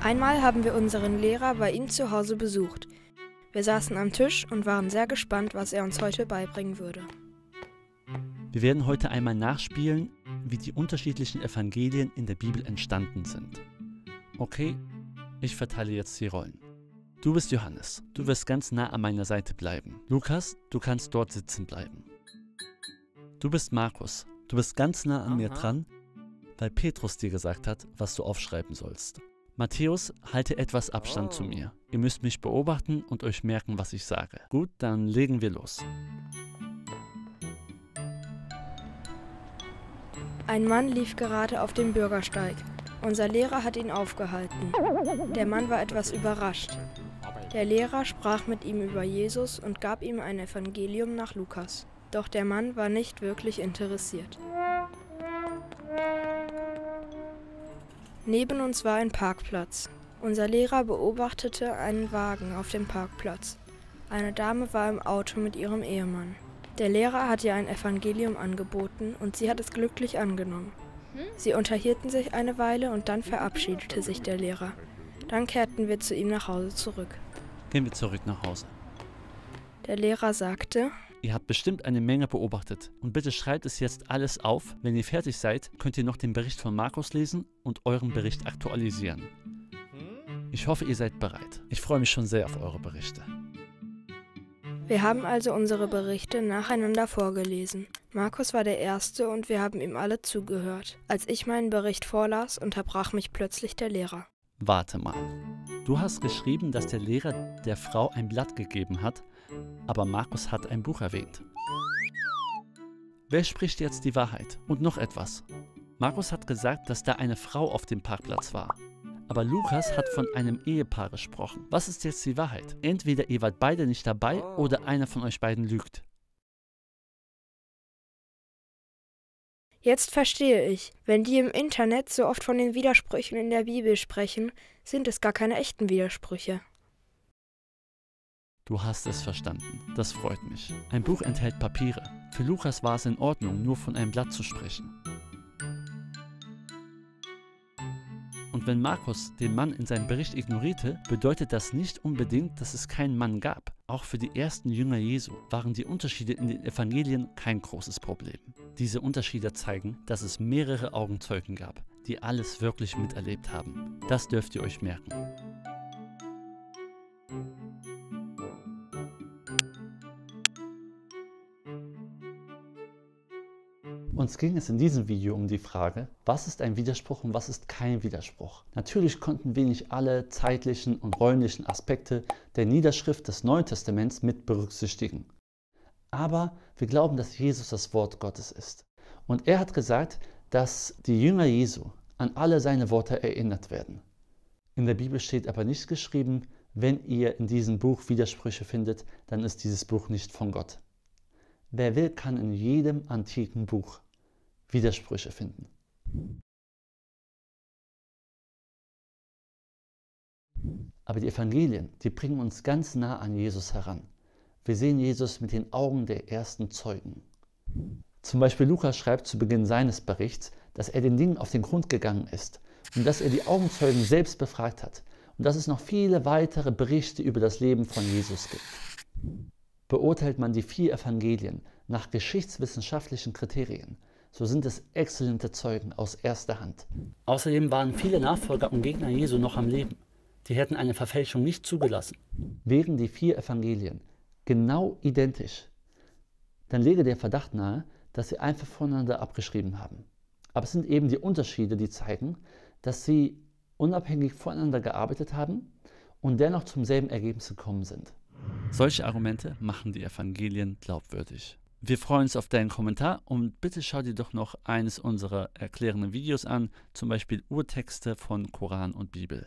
Einmal haben wir unseren Lehrer bei ihm zu Hause besucht. Wir saßen am Tisch und waren sehr gespannt, was er uns heute beibringen würde. Wir werden heute einmal nachspielen, wie die unterschiedlichen Evangelien in der Bibel entstanden sind. Okay, ich verteile jetzt die Rollen. Du bist Johannes, du wirst ganz nah an meiner Seite bleiben. Lukas, du kannst dort sitzen bleiben. Du bist Markus, du bist ganz nah an mir dran, weil Petrus dir gesagt hat, was du aufschreiben sollst. Matthäus, halte etwas Abstand zu mir. Ihr müsst mich beobachten und euch merken, was ich sage. Gut, dann legen wir los. Ein Mann lief gerade auf dem Bürgersteig. Unser Lehrer hat ihn aufgehalten. Der Mann war etwas überrascht. Der Lehrer sprach mit ihm über Jesus und gab ihm ein Evangelium nach Lukas. Doch der Mann war nicht wirklich interessiert. Neben uns war ein Parkplatz. Unser Lehrer beobachtete einen Wagen auf dem Parkplatz. Eine Dame war im Auto mit ihrem Ehemann. Der Lehrer hat ihr ein Evangelium angeboten und sie hat es glücklich angenommen. Sie unterhielten sich eine Weile und dann verabschiedete sich der Lehrer. Dann kehrten wir zu ihm nach Hause zurück. Gehen wir zurück nach Hause. Der Lehrer sagte: Ihr habt bestimmt eine Menge beobachtet und bitte schreibt es jetzt alles auf. Wenn ihr fertig seid, könnt ihr noch den Bericht von Markus lesen und euren Bericht aktualisieren. Ich hoffe, ihr seid bereit. Ich freue mich schon sehr auf eure Berichte. Wir haben also unsere Berichte nacheinander vorgelesen. Markus war der Erste und wir haben ihm alle zugehört. Als ich meinen Bericht vorlas, unterbrach mich plötzlich der Lehrer. Warte mal. Du hast geschrieben, dass der Lehrer der Frau ein Blatt gegeben hat, aber Markus hat ein Buch erwähnt. Wer spricht jetzt die Wahrheit? Und noch etwas. Markus hat gesagt, dass da eine Frau auf dem Parkplatz war. Aber Lukas hat von einem Ehepaar gesprochen. Was ist jetzt die Wahrheit? Entweder ihr wart beide nicht dabei oder einer von euch beiden lügt. Jetzt verstehe ich. Wenn die im Internet so oft von den Widersprüchen in der Bibel sprechen, sind es gar keine echten Widersprüche. Du hast es verstanden. Das freut mich. Ein Buch enthält Papiere. Für Lukas war es in Ordnung, nur von einem Blatt zu sprechen. Und wenn Markus den Mann in seinem Bericht ignorierte, bedeutet das nicht unbedingt, dass es keinen Mann gab. Auch für die ersten Jünger Jesu waren die Unterschiede in den Evangelien kein großes Problem. Diese Unterschiede zeigen, dass es mehrere Augenzeugen gab, die alles wirklich miterlebt haben. Das dürft ihr euch merken. Uns ging es in diesem Video um die Frage, was ist ein Widerspruch und was ist kein Widerspruch. Natürlich konnten wir nicht alle zeitlichen und räumlichen Aspekte der Niederschrift des Neuen Testaments mit berücksichtigen. Aber wir glauben, dass Jesus das Wort Gottes ist. Und er hat gesagt, dass die Jünger Jesu an alle seine Worte erinnert werden. In der Bibel steht aber nicht geschrieben, wenn ihr in diesem Buch Widersprüche findet, dann ist dieses Buch nicht von Gott. Wer will, kann in jedem antiken Buch Widersprüche finden. Aber die Evangelien, die bringen uns ganz nah an Jesus heran. Wir sehen Jesus mit den Augen der ersten Zeugen. Zum Beispiel Lukas schreibt zu Beginn seines Berichts, dass er den Dingen auf den Grund gegangen ist und dass er die Augenzeugen selbst befragt hat und dass es noch viele weitere Berichte über das Leben von Jesus gibt. Beurteilt man die 4 Evangelien nach geschichtswissenschaftlichen Kriterien, so sind es exzellente Zeugen aus erster Hand. Außerdem waren viele Nachfolger und Gegner Jesu noch am Leben. Die hätten eine Verfälschung nicht zugelassen. Wären die 4 Evangelien genau identisch, dann lege der Verdacht nahe, dass sie einfach voneinander abgeschrieben haben. Aber es sind eben die Unterschiede, die zeigen, dass sie unabhängig voneinander gearbeitet haben und dennoch zum selben Ergebnis gekommen sind. Solche Argumente machen die Evangelien glaubwürdig. Wir freuen uns auf deinen Kommentar und bitte schau dir doch noch eines unserer erklärenden Videos an, zum Beispiel Urtexte von Koran und Bibel.